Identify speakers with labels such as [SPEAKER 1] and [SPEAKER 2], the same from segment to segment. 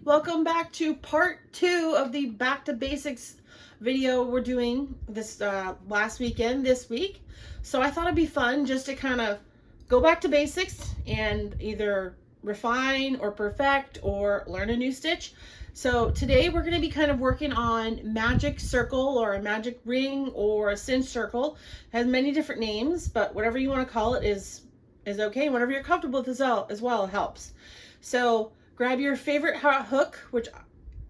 [SPEAKER 1] welcome back to part 2 of the Back to Basics video we're doing this last weekend, this week. So I thought it'd be fun just to kind of go back to basics and either refine or perfect or learn a new stitch. So today we're going to be kind of working on magic circle or a magic ring or a cinch circle. It has many different names, but whatever you want to call it is okay. Whatever you're comfortable with as well helps. So grab your favorite hook, which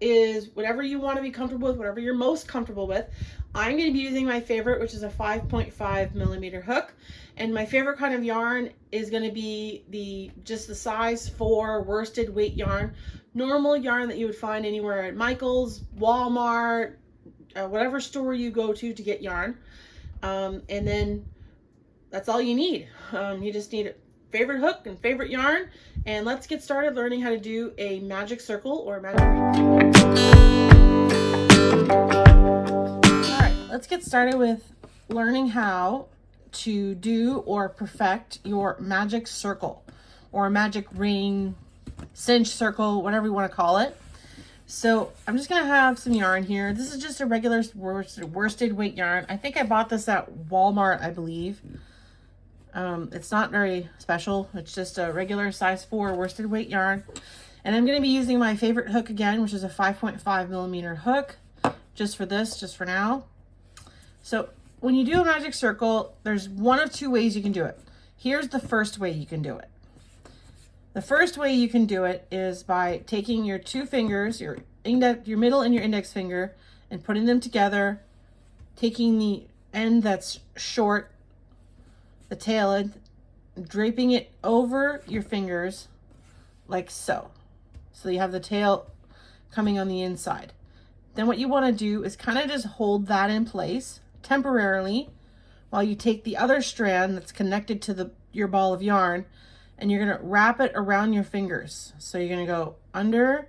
[SPEAKER 1] is whatever you want to be comfortable with, whatever you're most comfortable with. I'm going to be using my favorite, which is a 5.5 millimeter hook. And my favorite kind of yarn is going to be just the size 4 worsted weight yarn. Normal yarn that you would find anywhere at Michael's, Walmart, whatever store you go to get yarn. And then that's all you need. You just need a favorite hook and favorite yarn. And let's get started learning how to do a magic circle or a magic ring. All right, let's get started with learning how to do or perfect your magic circle or a magic ring, cinch circle, whatever you want to call it. So I'm just going to have some yarn here. This is just a regular worsted weight yarn. I think I bought this at Walmart, I believe. It's not very special. It's just a regular size 4 worsted weight yarn. And I'm going to be using my favorite hook again, which is a 5.5 millimeter hook, just for now. So when you do a magic circle, there's one of two ways you can do it. Here's the first way you can do it. The first way you can do it is by taking your two fingers, your middle and your index finger, and putting them together, taking the end that's short, the tail end, draping it over your fingers like so. So you have the tail coming on the inside. Then what you want to do is kind of just hold that in place temporarily while you take the other strand that's connected to your ball of yarn, and you're going to wrap it around your fingers. So you're going to go under,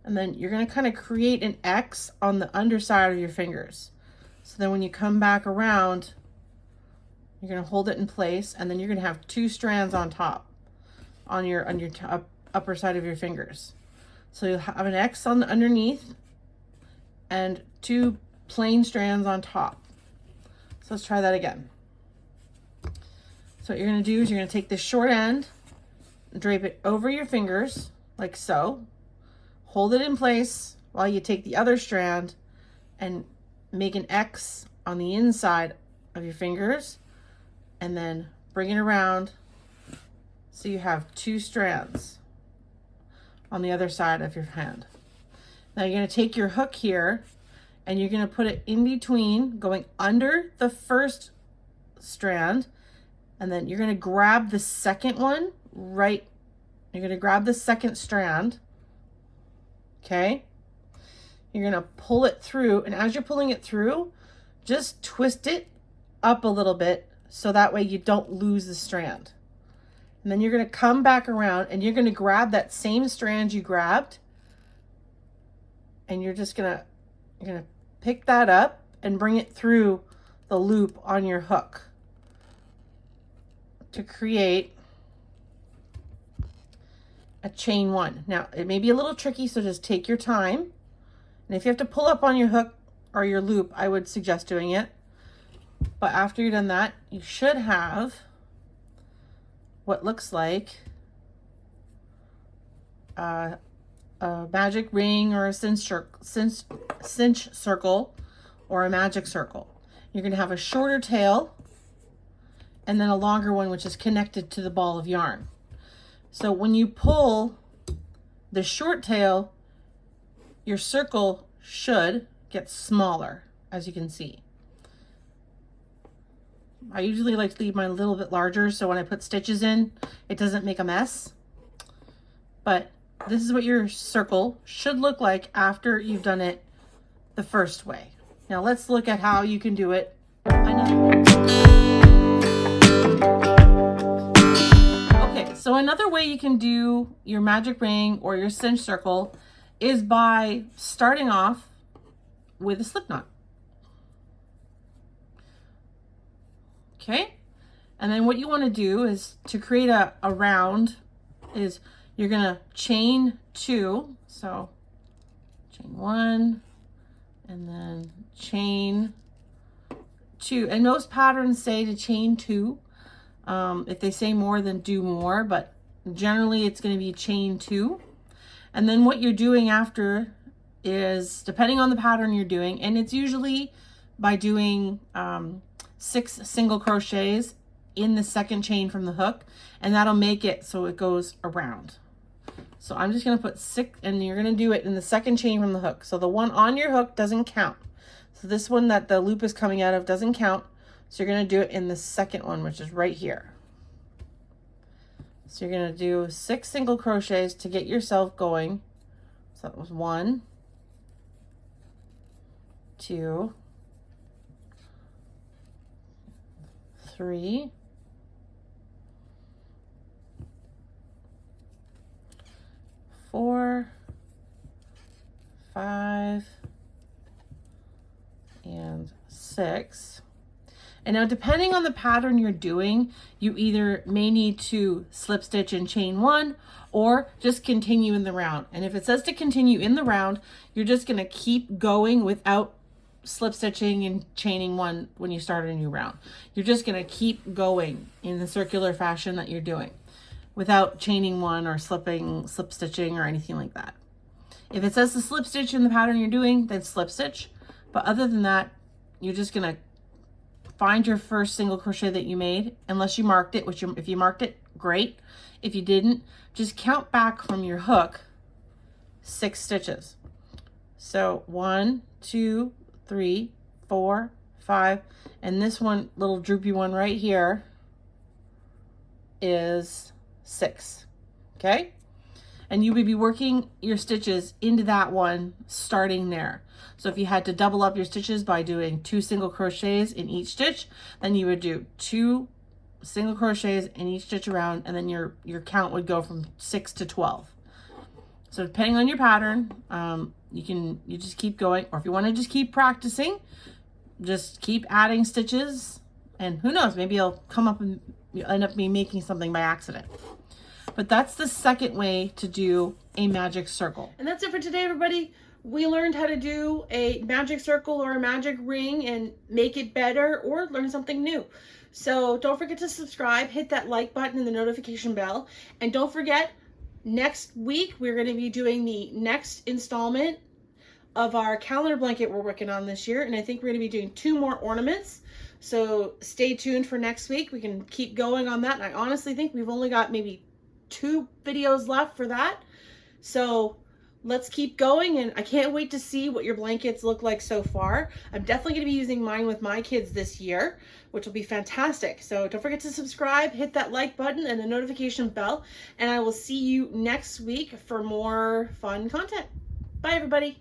[SPEAKER 1] and then you're going to kind of create an X on the underside of your fingers. So then when you come back around, you're going to hold it in place, and then you're going to have two strands on top on your upper side of your fingers. So you'll have an X on the underneath and two plain strands on top. So let's try that again. So what you're going to do is you're going to take this short end, drape it over your fingers like so, hold it in place while you take the other strand and make an X on the inside of your fingers, and then bring it around so you have two strands on the other side of your hand. Now you're going to take your hook here and you're going to put it in between, going under the first strand, and then you're going to grab the second one you're going to grab the second strand, okay? You're going to pull it through, and as you're pulling it through, just twist it up a little bit so that way you don't lose the strand. And then you're going to come back around and you're going to grab that same strand you grabbed, and you're going to pick that up and bring it through the loop on your hook to create a chain one. Now it may be a little tricky, so just take your time. And if you have to pull up on your hook or your loop, I would suggest doing it. But after you've done that, you should have what looks like a magic ring or a cinch circle or a magic circle. You're going to have a shorter tail and then a longer one, which is connected to the ball of yarn. So when you pull the short tail, your circle should get smaller, as you can see. I usually like to leave mine a little bit larger so when I put stitches in, it doesn't make a mess. But this is what your circle should look like after you've done it the first way. Now let's look at how you can do it Okay, so another way you can do your magic ring or your cinch circle is by starting off with a slip knot. Okay, and then what you want to do is to create a round is you're going to chain 2. So chain 1, and then chain 2. And most patterns say to chain 2. If they say more, then do more, but generally it's going to be chain 2. And then what you're doing after is, depending on the pattern you're doing, and it's usually by doing 6 single crochets in the second chain from the hook, and that'll make it so it goes around. So I'm just going to put 6, and you're going to do it in the second chain from the hook. So the one on your hook doesn't count. So this one that the loop is coming out of doesn't count. So you're going to do it in the second one, which is right here. So you're going to do 6 single crochets to get yourself going. So that was 1, 2, 3, 4, 5, and 6. And now, depending on the pattern you're doing, you either may need to slip stitch in chain 1 or just continue in the round. And if it says to continue in the round, you're just going to keep going without slip stitching and chaining 1 when you start a new round. You're just going to keep going in the circular fashion that you're doing without chaining 1 or slip stitching or anything like that. If it says to slip stitch in the pattern you're doing, then slip stitch. But other than that, you're just going to find your first single crochet that you made, unless you marked it, which if you marked it, great. If you didn't, just count back from your hook 6 stitches. So 1, 2, 3, 4, 5, and this one, little droopy one right here, is 6. Okay? And you would be working your stitches into that one starting there. So if you had to double up your stitches by doing 2 single crochets in each stitch, then you would do 2 single crochets in each stitch around, and then your count would go from 6 to 12. So depending on your pattern, you just keep going, or if you want to just keep practicing, just keep adding stitches, and who knows, maybe you'll come up and you'll end up making something by accident. But that's the second way to do a magic circle. And that's it for today, everybody. We learned how to do a magic circle or a magic ring and make it better or learn something new. So don't forget to subscribe, hit that like button and the notification bell. And don't forget, next week, we're going to be doing the next installment of our calendar blanket we're working on this year. And I think we're going to be doing 2 more ornaments. So stay tuned for next week. We can keep going on that. And I honestly think we've only got maybe 2 videos left for that. So let's keep going, and I can't wait to see what your blankets look like so far. I'm definitely going to be using mine with my kids this year, which will be fantastic. So don't forget to subscribe, hit that like button and the notification bell, and I will see you next week for more fun content. Bye, everybody.